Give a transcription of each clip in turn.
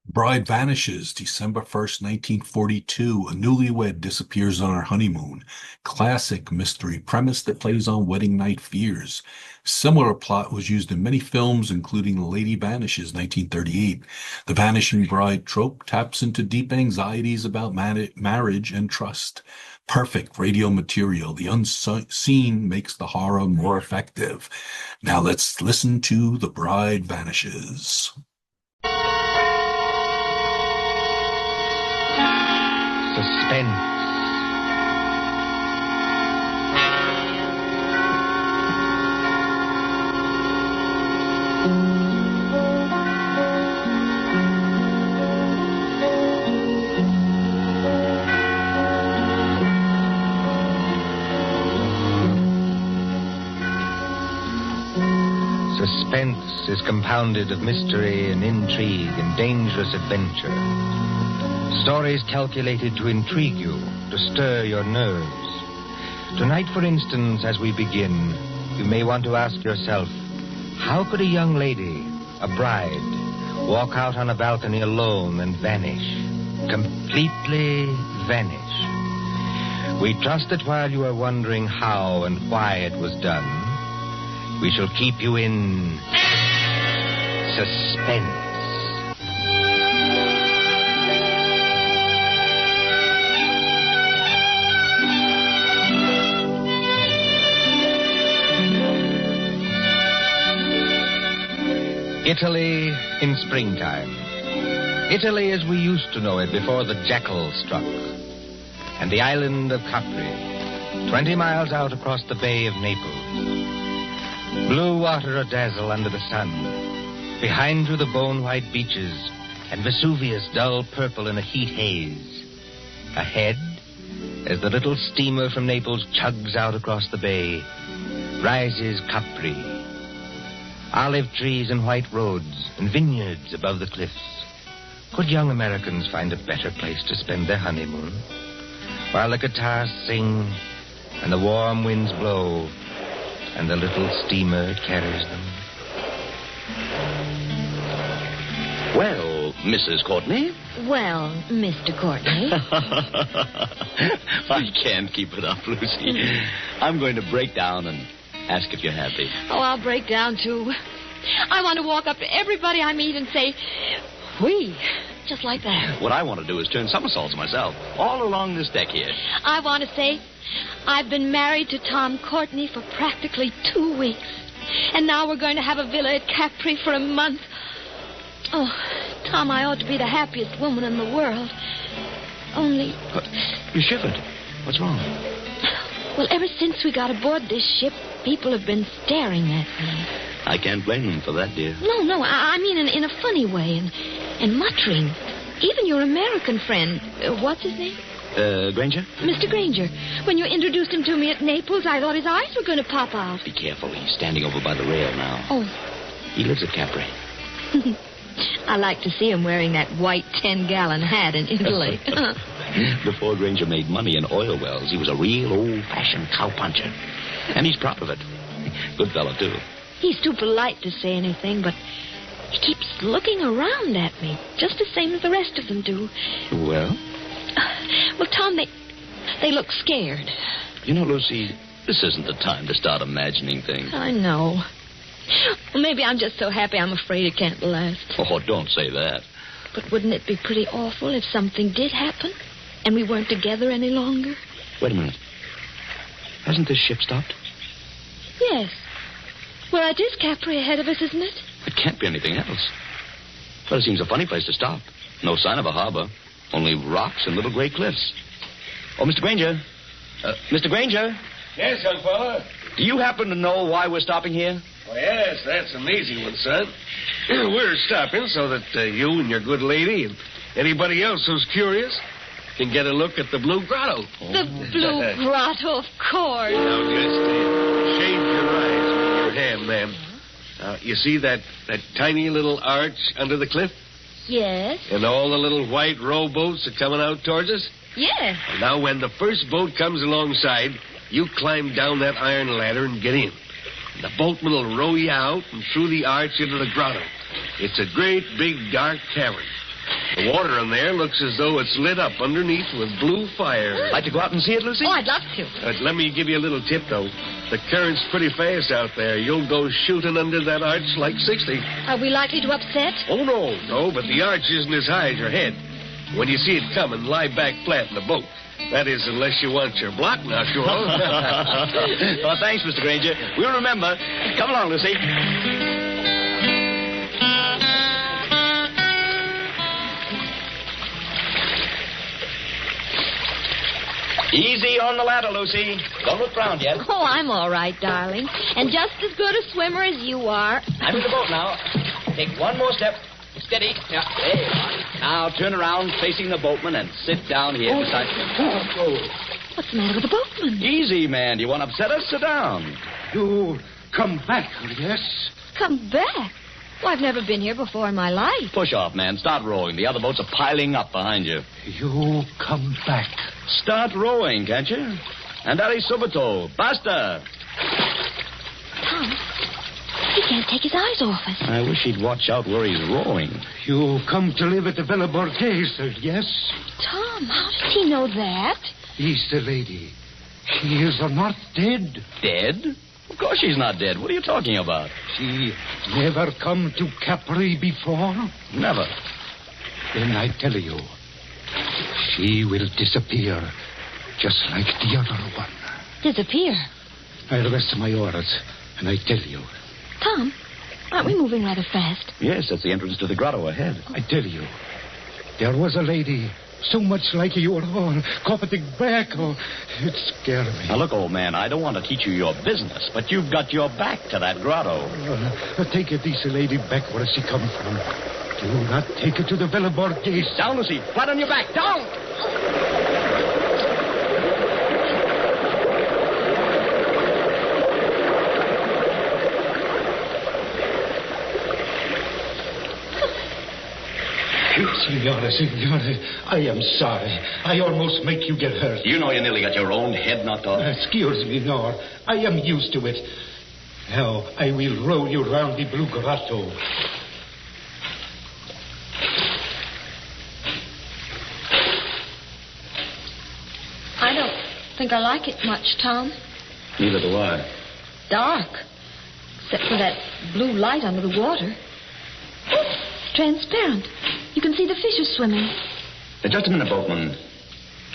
Bride Vanishes, December 1st, 1942. A newlywed disappears on her honeymoon. Classic mystery premise that plays on wedding night fears. Similar plot was used in many films, including Lady Vanishes, 1938. The vanishing bride trope taps into deep anxieties about marriage and trust. Perfect radio material. The unseen makes the horror more effective. Now let's listen to The Bride Vanishes. Suspense. Suspense is compounded of mystery and intrigue and dangerous adventure. Stories calculated to intrigue you, to stir your nerves. Tonight, for instance, as we begin, you may want to ask yourself, how could a young lady, a bride, walk out on a balcony alone and vanish? Completely vanish. We trust that while you are wondering how and why it was done, we shall keep you in suspense. Italy in springtime. Italy as we used to know it before the jackal struck. And the island of Capri, 20 miles out across the Bay of Naples. Blue water a-dazzle under the sun. Behind you the bone-white beaches, and Vesuvius dull purple in a heat haze. Ahead, as the little steamer from Naples chugs out across the bay, rises Capri. Olive trees and white roads and vineyards above the cliffs. Could young Americans find a better place to spend their honeymoon? While the guitars sing and the warm winds blow and the little steamer carries them. Well, Mrs. Courtney? Well, Mr. Courtney. I can't keep it up, Lucy. I'm going to break down and ask if you're happy. Oh, I'll break down, too. I want to walk up to everybody I meet and say, "We," just like that. What I want to do is turn somersaults myself, all along this deck here. I want to say, I've been married to Tom Courtney for practically 2 weeks. And now we're going to have a villa at Capri for a month. Oh, Tom, I ought to be the happiest woman in the world. Only... You shivered. What's wrong? Well, ever since we got aboard this ship, people have been staring at me. I can't blame them for that, dear. No, I mean in a funny way, and muttering. Even your American friend, what's his name? Granger? Mr. Granger. When you introduced him to me at Naples, I thought his eyes were going to pop out. Be careful. He's standing over by the rail now. Oh. He lives at Capri. I like to see him wearing that white 10-gallon hat in Italy. Before Granger made money in oil wells, he was a real old-fashioned cowpuncher. And he's proud of it. Good fellow, too. He's too polite to say anything, but he keeps looking around at me, just the same as the rest of them do. Well? Well, Tom, they look scared. You know, Lucy, this isn't the time to start imagining things. I know. Well, maybe I'm just so happy I'm afraid it can't last. Oh, don't say that. But wouldn't it be pretty awful if something did happen and we weren't together any longer? Wait a minute. Hasn't this ship stopped? Yes. Well, it is Capri ahead of us, isn't it? It can't be anything else. But it seems a funny place to stop. No sign of a harbor. Only rocks and little gray cliffs. Oh, Mr. Granger. Mr. Granger? Yes, young fella? Do you happen to know why we're stopping here? Oh, yes, that's an easy one, son. We're stopping so that you and your good lady and anybody else who's curious can get a look at the Blue Grotto. The Blue Grotto, of course. Now, just shade your eyes with your hand, ma'am. You see that tiny little arch under the cliff? Yes. And all the little white rowboats are coming out towards us? Yes. Now, when the first boat comes alongside, you climb down that iron ladder and get in. The boatman will row you out and through the arch into the grotto. It's a great, big, dark cavern. The water in there looks as though it's lit up underneath with blue fire. Like to go out and see it, Lucy? Oh, I'd love to. Let me give you a little tip, though. The current's pretty fast out there. You'll go shooting under that arch like 60. Are we likely to upset? Oh, no, but the arch isn't as high as your head. When you see it coming, lie back flat in the boat. That is, unless you want your block knocked off. Well, thanks, Mr. Granger. We'll remember. Come along, Lucy. Easy on the ladder, Lucy. Don't look round yet. Oh, I'm all right, darling. And just as good a swimmer as you are. I'm in the boat now. Take one more step. Steady. Yeah, there you are. Now turn around facing the boatman and sit down here beside me. What's the matter with the boatman? Easy, man. Do you want to upset us? Sit down. You come back, yes? Come back? Well, I've never been here before in my life. Push off, man. Start rowing. The other boats are piling up behind you. You come back. Start rowing, can't you? Andale subito. Basta. Tom, he can't take his eyes off us. I wish he'd watch out where he's rowing. You come to live at the Villa Borghese, yes? Tom, how does he know that? He's the lady. She is not dead. Dead? Of course she's not dead. What are you talking about? She never come to Capri before? Never. Then I tell you, she will disappear, just like the other one. Disappear? I'll rest my orders, and I tell you. Tom, aren't we moving rather fast? Yes, that's the entrance to the grotto ahead. I tell you, there was a lady so much like you at all, coveting back. Oh, it scared me. Now, look, old man, I don't want to teach you your business, but you've got your back to that grotto. Take this lady back where she come from. Do not take her to the Villa Borghese. Down, Lucy. Flat on your back. Down! Signore, I am sorry. I almost make you get hurt. You know you nearly got your own head knocked off. Excuse me, no. I am used to it. Now, I will row you round the Blue Grotto. I don't think I like it much, Tom. Neither do I. Dark. Except for that blue light under the water. It's transparent. You can see the fishes swimming. Just a minute, boatman.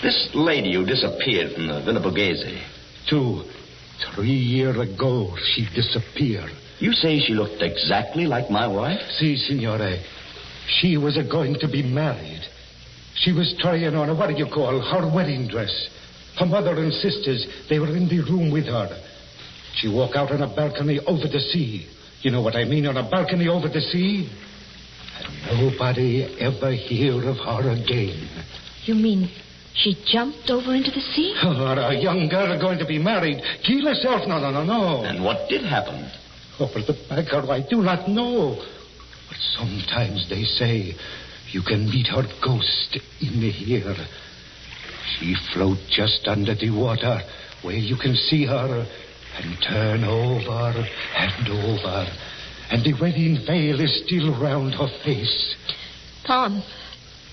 This lady who disappeared from the Villa Borghese. 3 years ago, she disappeared. You say she looked exactly like my wife? Si, signore. She was going to be married. She was trying on her wedding dress. Her mother and sisters, they were in the room with her. She walked out on a balcony over the sea. You know what I mean, on a balcony over the sea? And nobody ever hear of her again. You mean she jumped over into the sea? Oh, a young girl going to be married. Kill herself? No. And what did happen? Oh, for the backer, I do not know. But sometimes they say you can meet her ghost in the here. She float just under the water where you can see her and turn over and over. And the wedding veil is still round her face. Tom,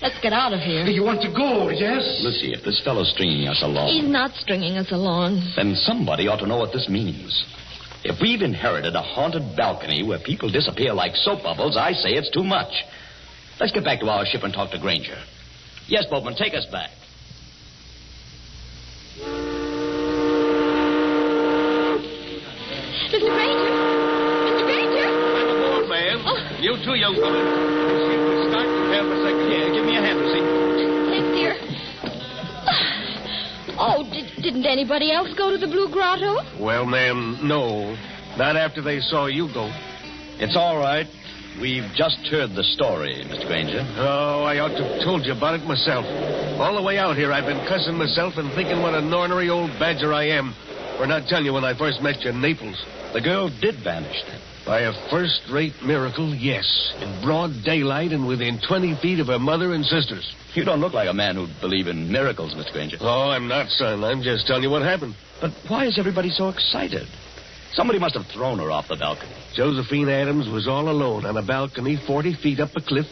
let's get out of here. You want to go, yes? Lucy, if this fellow's stringing us along... He's not stringing us along. Then somebody ought to know what this means. If we've inherited a haunted balcony where people disappear like soap bubbles, I say it's too much. Let's get back to our ship and talk to Granger. Yes, boatman, take us back. Mr. Granger? Mr. Granger? I'm aboard, ma'am. Oh. You too, young woman. See if we start in half a second. Yeah, give me a hand, Lucy. Thanks, dear. Oh, didn't anybody else go to the Blue Grotto? Well, ma'am, no. Not after they saw you go. It's all right. We've just heard the story, Mr. Granger. Oh, I ought to have told you about it myself. All the way out here, I've been cussing myself and thinking what an ornery old badger I am for not telling you when I first met you in Naples. The girl did vanish then. By a first-rate miracle, yes. In broad daylight and within 20 feet of her mother and sisters. You don't look like a man who'd believe in miracles, Mr. Granger. Oh, I'm not, son. I'm just telling you what happened. But why is everybody so excited? Somebody must have thrown her off the balcony. Josephine Adams was all alone on a balcony 40 feet up a cliff,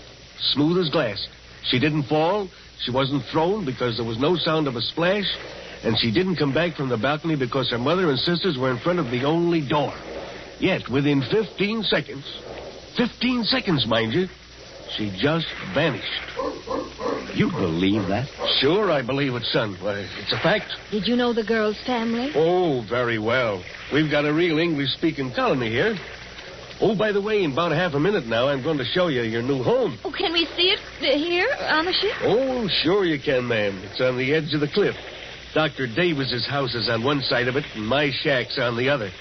smooth as glass. She didn't fall. She wasn't thrown because there was no sound of a splash. And she didn't come back from the balcony because her mother and sisters were in front of the only door. Yet, within 15 seconds, 15 seconds, mind you, she just vanished. You believe that? Sure, I believe it, son. Why, it's a fact. Did you know the girl's family? Oh, very well. We've got a real English-speaking colony here. Oh, by the way, in about half a minute now, I'm going to show you your new home. Oh, can we see it here on the ship? Oh, sure you can, ma'am. It's on the edge of the cliff. Dr. Davis's house is on one side of it, and my shack's on the other.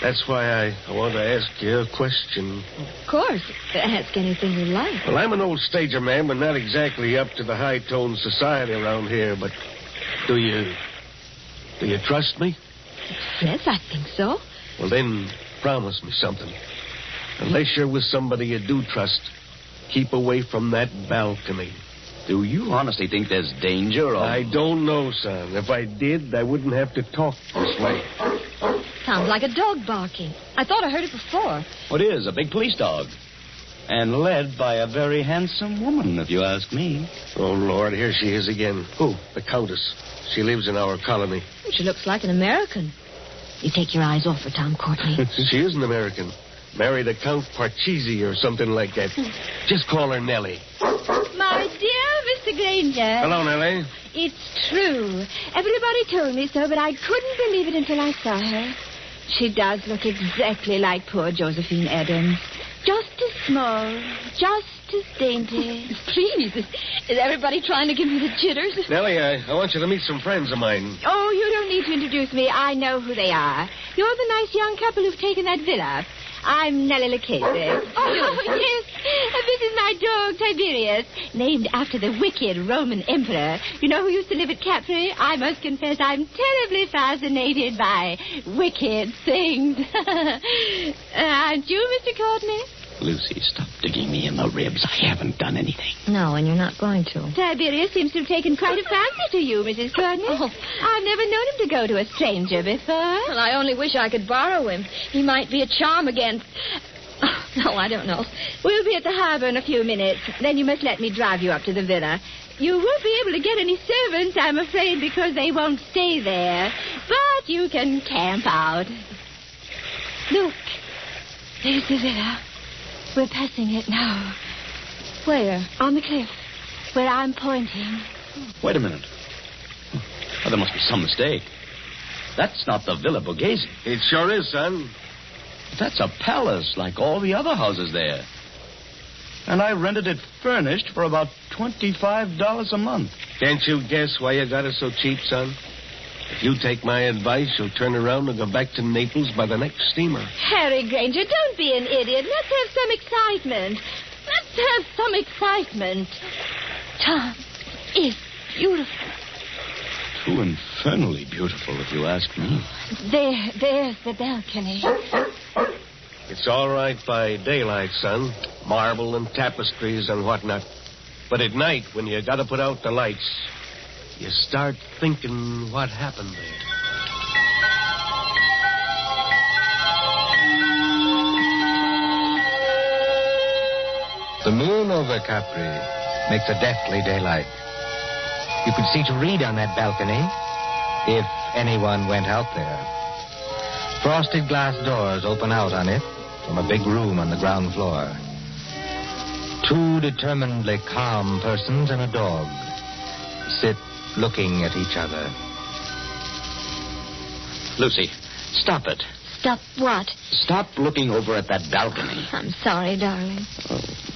That's why I want to ask you a question. Of course. Ask anything you like. Well, I'm an old stager, ma'am, but not exactly up to the high-toned society around here. But do you trust me? Yes, I think so. Well, then, promise me something. Unless you're with somebody you do trust, keep away from that balcony. Do you honestly think there's danger? Or... I don't know, son. If I did, I wouldn't have to talk this way. Sounds like a dog barking. I thought I heard it before. What is? A big police dog. And led by a very handsome woman, if you ask me. Oh, Lord, here she is again. Who? The Countess. She lives in our colony. She looks like an American. You take your eyes off her, Tom Courtney. She is an American. Married a Count Parcheesi or something like that. Just call her Nellie. My dear Mr. Granger. Hello, Nellie. It's true. Everybody told me so, but I couldn't believe it until I saw her. She does look exactly like poor Josephine Adams. Just as small, just as dainty. Please, is everybody trying to give me the jitters? Nellie, I want you to meet some friends of mine. Oh, you don't need to introduce me. I know who they are. You're the nice young couple who've taken that villa. I'm Nellie Lucchese. Oh, yes. This is my dog, Tiberius, named after the wicked Roman emperor. You know who used to live at Capri? I must confess I'm terribly fascinated by wicked things. Aren't you, Mr. Courtney? Lucy, stop digging me in the ribs. I haven't done anything. No, and you're not going to. Tiberius seems to have taken quite a fancy to you, Mrs. Courtney. Oh. I've never known him to go to a stranger before. Well, I only wish I could borrow him. He might be a charm against... Oh, no, I don't know. We'll be at the harbor in a few minutes. Then you must let me drive you up to the villa. You won't be able to get any servants, I'm afraid, because they won't stay there. But you can camp out. Look, there's the villa. We're passing it now. Where? On the cliff, where I'm pointing. Wait a minute. Oh, there must be some mistake. That's not the Villa Borghese. It sure is, son. That's a palace like all the other houses there. And I rented it furnished for about $25 a month. Can't you guess why you got it so cheap, son? If you take my advice, you'll turn around and go back to Naples by the next steamer. Harry Granger, don't be an idiot. Let's have some excitement. Tom is beautiful. Too infernally beautiful, if you ask me. There's the balcony. It's all right by daylight, son. Marble and tapestries and whatnot. But at night, when you got to put out the lights, you start thinking what happened there. The moon over Capri makes a deathly daylight. You could see to read on that balcony if anyone went out there. Frosted glass doors open out on it from a big room on the ground floor. Two determinedly calm persons and a dog sit looking at each other. Lucy, stop it. Stop what? Stop looking over at that balcony. I'm sorry, darling.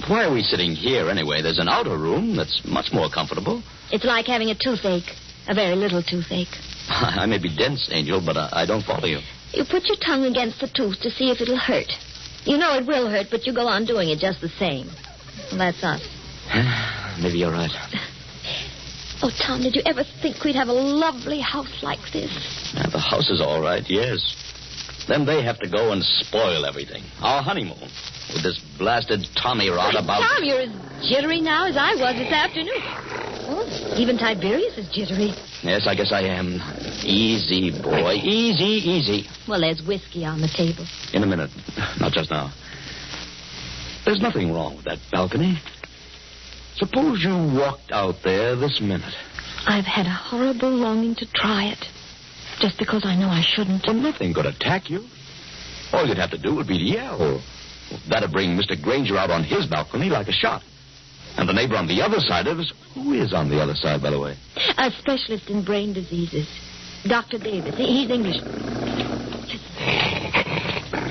Why are we sitting here anyway? There's an outer room that's much more comfortable. It's like having a toothache. A very little toothache. I may be dense, Angel, but I don't follow you. You put your tongue against the tooth to see if it'll hurt. You know it will hurt, but you go on doing it just the same. Well, that's us. Maybe you're right. Oh, Tom, did you ever think we'd have a lovely house like this? Yeah, the house is all right, yes. Then they have to go and spoil everything. Our honeymoon. With this blasted Tommy rod about... Tom, you're as jittery now as I was this afternoon. Oh, even Tiberius is jittery. Yes, I guess I am. Easy, boy. Easy. Well, there's whiskey on the table. In a minute. Not just now. There's nothing wrong with that balcony. Suppose you walked out there this minute. I've had a horrible longing to try it. Just because I know I shouldn't. Well, nothing could attack you. All you'd have to do would be to yell. That'd bring Mr. Granger out on his balcony like a shot. And the neighbor on the other side of us... Who is on the other side, by the way? A specialist in brain diseases. Dr. Davis. He's English.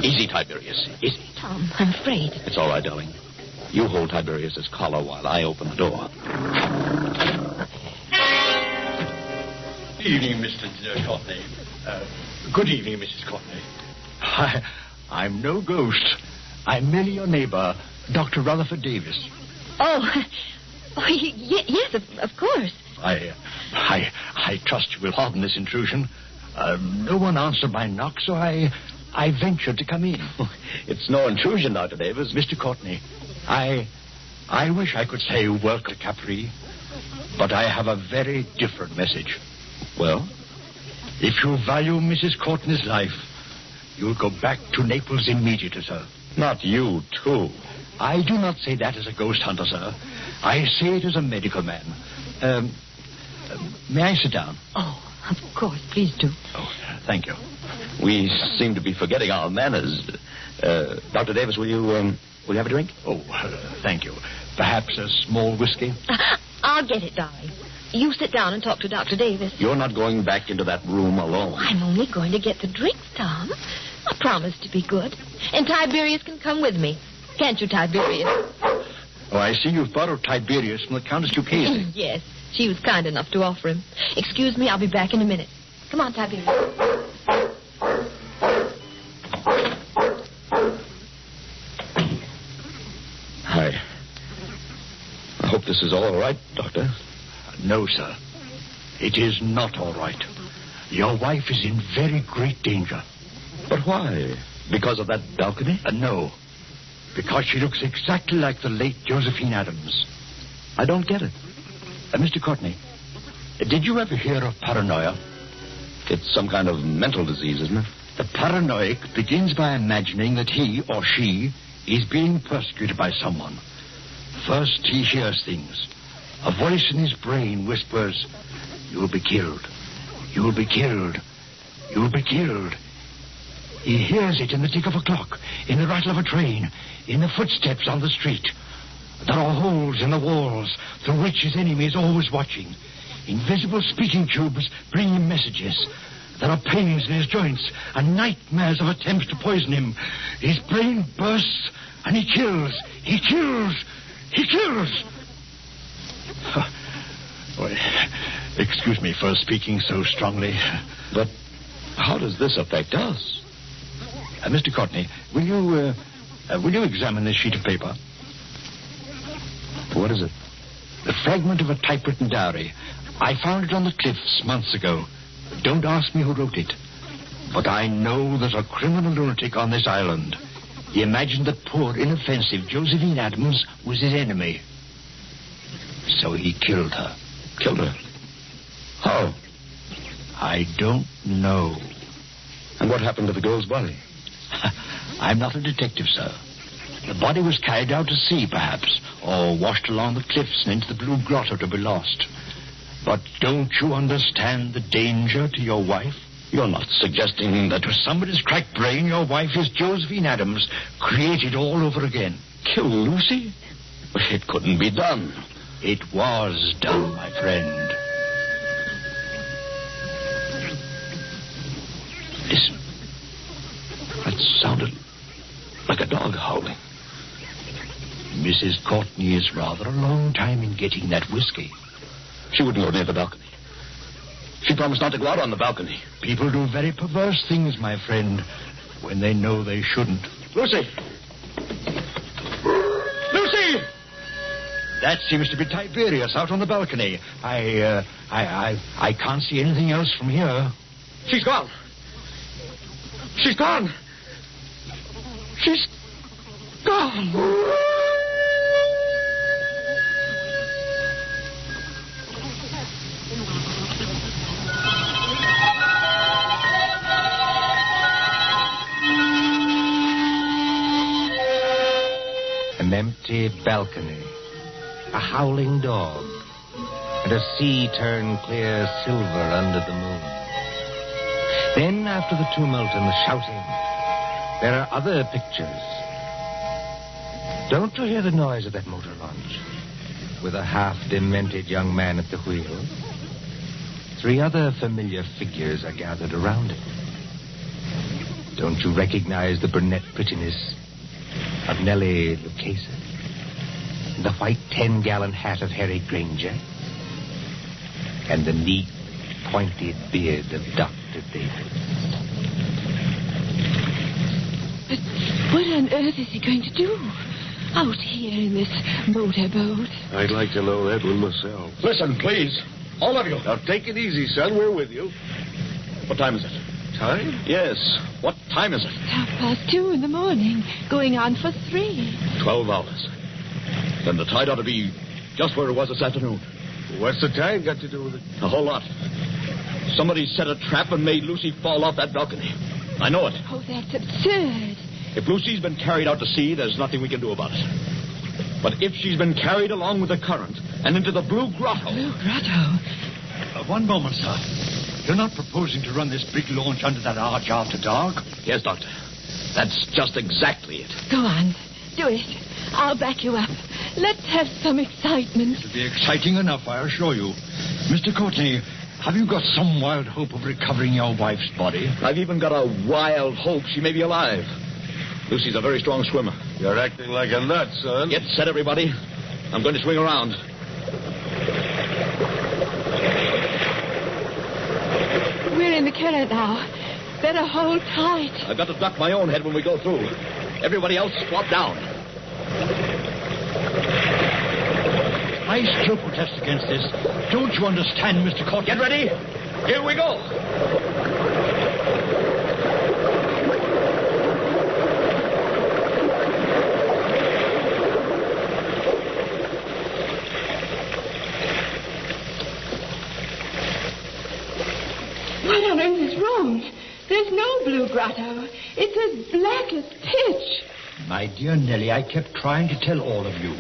Easy, Tiberius. Easy. Tom, I'm afraid. It's all right, darling. You hold Tiberius's collar while I open the door. Evening, Mr. Courtney. Good evening, Mrs. Courtney. I'm no ghost. I'm merely your neighbor, Dr. Rutherford Davis. Yes, of course. I trust you will pardon this intrusion. No one answered my knock, so I ventured to come in. It's no intrusion, Dr. Davis. Mr. Courtney, I wish I could say welcome to Capri, but I have a very different message. Well? If you value Mrs. Courtney's life, you'll go back to Naples immediately, sir. Not you, too. I do not say that as a ghost hunter, sir. I say it as a medical man. May I sit down? Oh, of course. Please do. Oh, thank you. We seem to be forgetting our manners. Dr. Davis, will you have a drink? Oh, thank you. Perhaps a small whiskey? I'll get it, darling. You sit down and talk to Dr. Davis. You're not going back into that room alone. I'm only going to get the drinks, Tom. I promise to be good. And Tiberius can come with me. Can't you, Tiberius? Oh, I see you've borrowed Tiberius from the Countess Lucchese. Yes. She was kind enough to offer him. Excuse me, I'll be back in a minute. Come on, Tiberius. I hope this is all right, Doctor. No, sir. It is not all right. Your wife is in very great danger. But why? Because of that balcony? No. Because she looks exactly like the late Josephine Adams. I don't get it. Mr. Courtney, did you ever hear of paranoia? It's some kind of mental disease, isn't it? The paranoic begins by imagining that he or she is being persecuted by someone. First, he hears things. A voice in his brain whispers, "You'll be killed. You'll be killed. You'll be killed." He hears it in the tick of a clock, in the rattle of a train, in the footsteps on the street. There are holes in the walls through which his enemy is always watching. Invisible speaking tubes bring him messages. There are pains in his joints and nightmares of attempts to poison him. His brain bursts and he kills. He kills. He kills. Well, excuse me for speaking so strongly. But how does this affect us? Mr. Courtney, will you examine this sheet of paper? What is it? The fragment of a typewritten diary. I found it on the cliffs months ago. Don't ask me who wrote it. But I know there's a criminal lunatic on this island. He imagined that poor, inoffensive Josephine Adams was his enemy. So he killed her. Killed her? How? I don't know. And what happened to the girl's body? I'm not a detective, sir. The body was carried out to sea, perhaps, or washed along the cliffs and into the Blue Grotto to be lost. But don't you understand the danger to your wife? You're not suggesting that... To somebody's cracked brain, your wife is Josephine Adams, created all over again. Kill Lucy? It couldn't be done. It was done, my friend. Listen. That sounded like a dog howling. Mrs. Courtney is rather a long time in getting that whiskey. She wouldn't go near the balcony. She promised not to go out on the balcony. People do very perverse things, my friend, when they know they shouldn't. Lucy! Lucy! That seems to be Tiberius out on the balcony. I can't see anything else from here. She's gone. She's gone. She's gone. An empty balcony. a howling dog, and a sea turned clear silver under the moon. Then, after the tumult and the shouting, there are other pictures. Don't you hear the noise of that motor launch? With a half-demented young man at the wheel. 3 other familiar figures are gathered around it. Don't you recognize the brunette prettiness of Nellie Lucchese? The white 10-gallon hat of Harry Granger? And the neat, pointed beard of Dr. Davis? But what on earth is he going to do out here in this motorboat? I'd like to know that one myself. Listen, please. All of you. Now, take it easy, son. We're with you. What time is it? Time? Yes. What time is it? 2:30 in the morning, going on for 3. 12 hours. Then the tide ought to be just where it was this afternoon. What's the tide got to do with it? A whole lot. Somebody set a trap and made Lucy fall off that balcony. I know it. Oh, that's absurd. If Lucy's been carried out to sea, there's nothing we can do about it. But if she's been carried along with the current and into the Blue Grotto... Blue Grotto? One moment, sir. You're not proposing to run this big launch under that arch after dark? Yes, Doctor. That's just exactly it. Go on. Do it. I'll back you up. Let's have some excitement. It'll be exciting enough, I assure you. Mr. Courtney, have you got some wild hope of recovering your wife's body? I've even got a wild hope she may be alive. Lucy's a very strong swimmer. You're acting like a nut, son. Get set, everybody. I'm going to swing around. We're in the current now. Better hold tight. I've got to duck my own head when we go through. Everybody else squat down. I still protest against this. Don't you understand, Mr. Courtney? Get ready. Here we go. What on earth is wrong? There's no Blue Grotto. It's as black as pitch. My dear Nellie, I kept trying to tell all of you.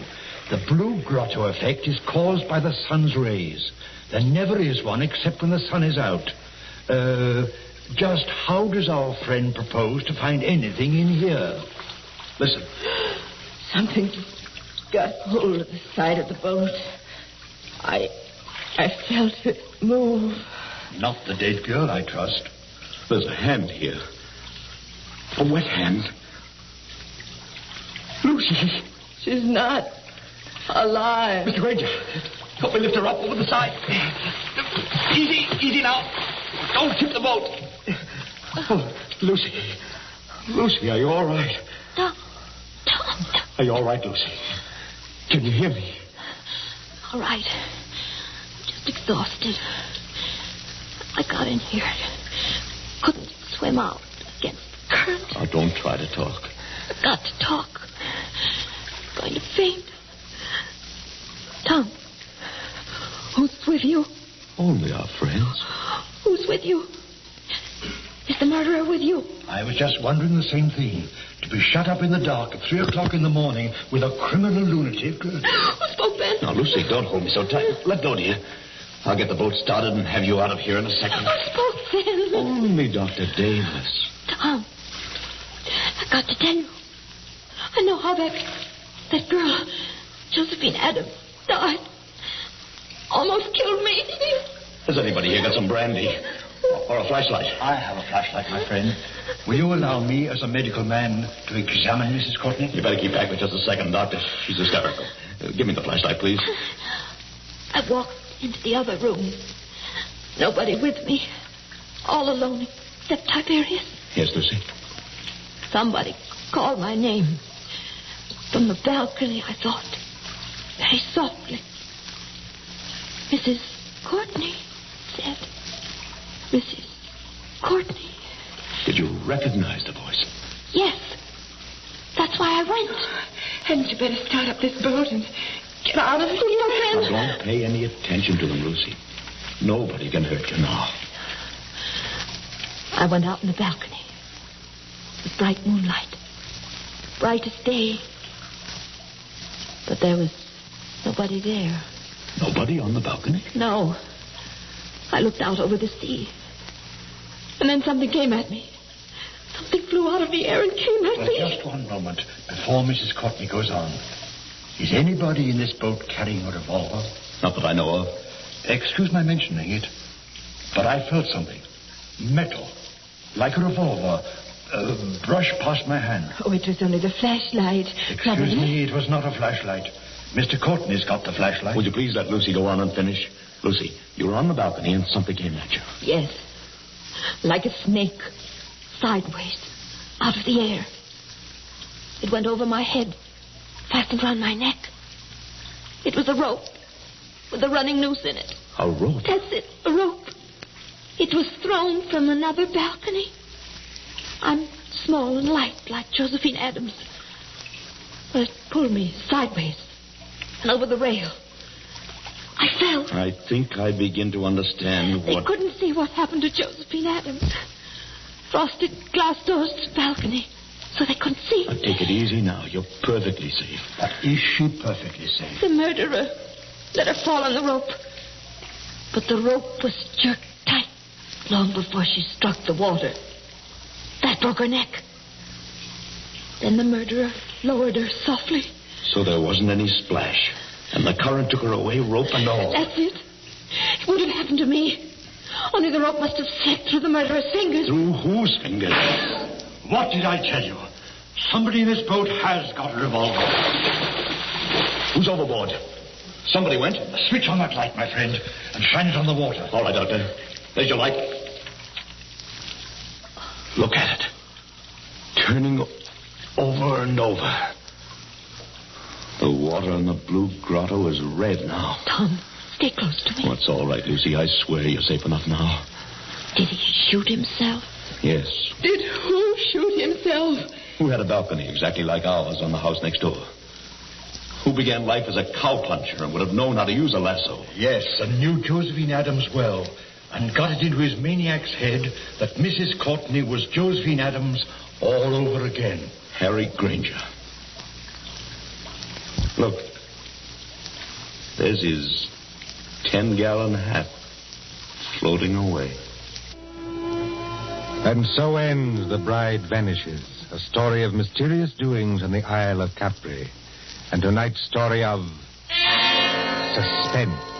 The Blue Grotto effect is caused by the sun's rays. There never is one except when the sun is out. Just how does our friend propose to find anything in here? Listen. Something got hold of the side of the boat. I felt it move. Not the dead girl, I trust. There's a hand here. A wet hand. Lucy. She's not alive. Mr. Granger, help me lift her up over the side. Easy now. Don't tip the boat. Oh, Lucy. Lucy, are you all right? Tom. Are you all right, Lucy? Can you hear me? All right. Just exhausted. I got in here. Couldn't swim out against the current. Oh, don't try to talk. I've got to talk. I'm going to faint. Tom, who's with you? Only our friends. Who's with you? Is the murderer with you? I was just wondering the same thing. To be shut up in the dark at 3 o'clock in the morning with a criminal lunatic. Who spoke then? Now, Lucy, don't hold me so tight. Let go, dear. I'll get the boat started and have you out of here in a second. Who spoke then? Only Dr. Davis. Tom, I've got to tell you. I know how that girl, Josephine Adams, died. Almost killed me. Has anybody here got some brandy? Or a flashlight? I have a flashlight, my friend. Will you allow me, as a medical man, to examine Mrs. Courtney? You better keep back for just a second, Doctor. She's hysterical. Give me the flashlight, please. I walked into the other room. Nobody with me. All alone except Tiberius. Yes, Lucy? Somebody called my name. From the balcony, I thought. Very softly. Mrs. Courtney said. Mrs. Courtney. Did you recognize the voice? Yes. That's why I went. Hadn't you better start up this boat and get out of here? Now, don't pay any attention to them, Lucy. Nobody can hurt you now. I went out on the balcony. It was bright moonlight. Bright as day. But there was no Nobody there. Nobody on the balcony? No. I looked out over the sea. And then something came at me. Something flew out of the air and came at me. Just one moment before Mrs. Courtney goes on. Is anybody in this boat carrying a revolver? Not that I know of. Excuse my mentioning it, but I felt something. Metal. Like a revolver. Brushed past my hand. Oh, it was only the flashlight. Excuse me, it was not a flashlight. Mr. Courtney's got the flashlight. Would you please let Lucy go on and finish? Lucy, you were on the balcony and something came at you. Yes. Like a snake. Sideways. Out of the air. It went over my head. Fastened around my neck. It was a rope. With a running noose in it. A rope? That's it. A rope. It was thrown from another balcony. I'm small and light, like Josephine Adams. But it pulled me sideways and over the rail. I fell. I think I begin to understand They what... couldn't see what happened to Josephine Adams. Frosted glass doors to the balcony, so they couldn't see. Now, take it easy now. You're perfectly safe. But is she perfectly safe? The murderer let her fall on the rope. But the rope was jerked tight long before she struck the water. That broke her neck. Then the murderer lowered her softly. So there wasn't any splash. And the current took her away, rope and all. That's it. It would have happened to me. Only the rope must have slipped through the murderer's fingers. Through whose fingers? What did I tell you? Somebody in this boat has got a revolver. Who's overboard? Somebody went. Switch on that light, my friend, and shine it on the water. All right, Doctor. There's your light. Look at it. Turning over and over. The water in the blue grotto is red now. Tom, stay close to me. Oh, it's all right, Lucy. I swear you're safe enough now. Did he shoot himself? Yes. Did who shoot himself? Who had a balcony exactly like ours on the house next door? Who began life as a cowpuncher and would have known how to use a lasso? Yes, and knew Josephine Adams well, and got it into his maniac's head that Mrs. Courtney was Josephine Adams all over again. Harry Granger. Look. There's his 10-gallon hat floating away. And so ends The Bride Vanishes, a story of mysterious doings in the Isle of Capri. And tonight's story of Suspense.